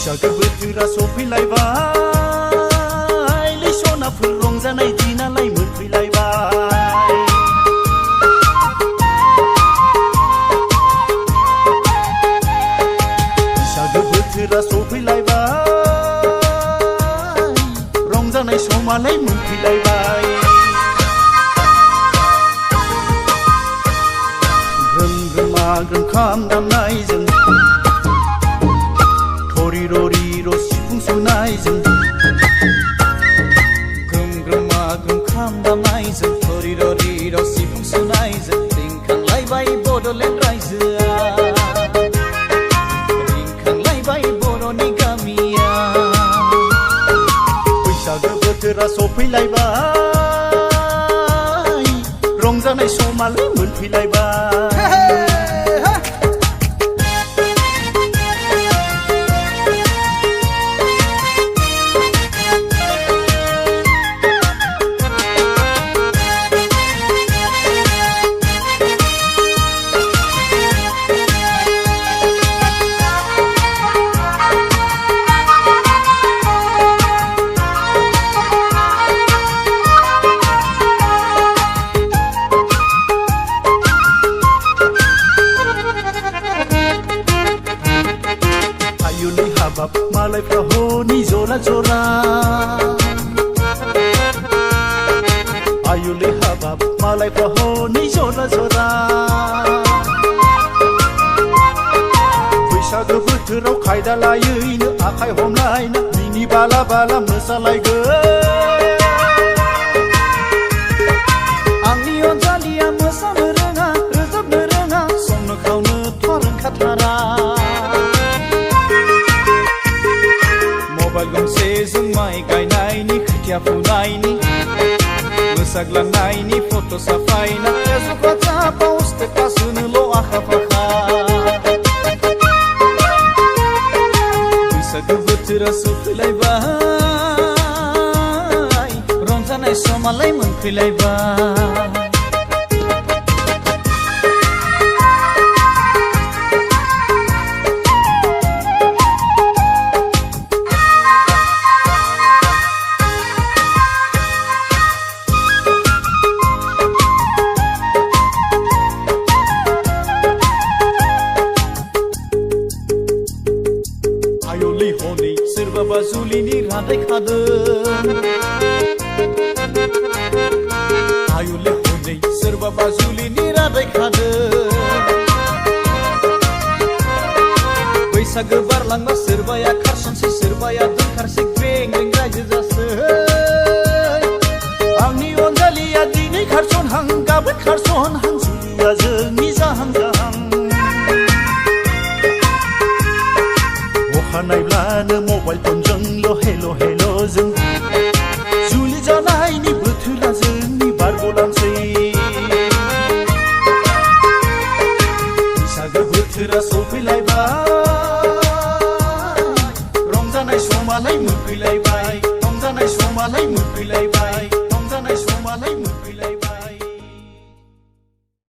बैसागो बोथोरा सफैलायबाय लै सनाफोर रंजानाय दिनालाय मोनफैलायबाय बैसागो बोथोरा सफैलायबाय रंजानाय समालाय मोनफैलायबाय ग्रोम ग्रोमा ग्रोम खाम दामनायजों र'रि सिफुं सुनायजों ग्रोम ग्रोमा ग्रोम खाम दामनायजों र'रि सिफुं सुनायजों रिंखांलायबाय बड'लेण्ड रायजोआ रिंखांलायबाय बर'नि गामिया बैसागो बोथोरा सफैलायबाय रंजानाय समालाय मोनफैलायबाय मालायफ्रा हनै जरा जरा आयुलै हाबाब मालायफ्रा हनै जरा जरा बैसागो बोथोराव खायदा लायैनो आखाइ हमलायनो मिनि बाला बाला मोसालायगोन आंनि अनजालिया मोसानो रोङा रोजाबनो रोङा संनो खावनोथ' रोंखाथारा मबाइल गंसेजों माइ गायनायनि खोथिया फुनायनि मोसाग्लांनायनि फट' साफायना फेसबुक वाट्सएपआव स्टेटास होनोल' आखा फाखा बैसागो बोथोरा सफैलायबाय रंजानाय समालाय मोनफैलायबाय हनै सोरबाबा जुलिनि रादाय खादों आयुलै हनै सोरबाबा जुलिनि रादाय खादों बैसागो बारलांबा सोरबाया खारसनसै सोरबाया दोनखारसै ग्रें ग्रें रायजो जासै आंनि अनजालिया दिनै खारसनहां गाबोन खारसनहां जुलिया जोंनि जाहां जाहां अखानायब्लानो मबाइल फनजोंल' हेल' हेल' जों जुलि जानायनि बोथोरा जोंनि बारग'लांसै बैसागो बोथोरा सफैलायबाय रंजानाय समालाय मोनफैलायबाय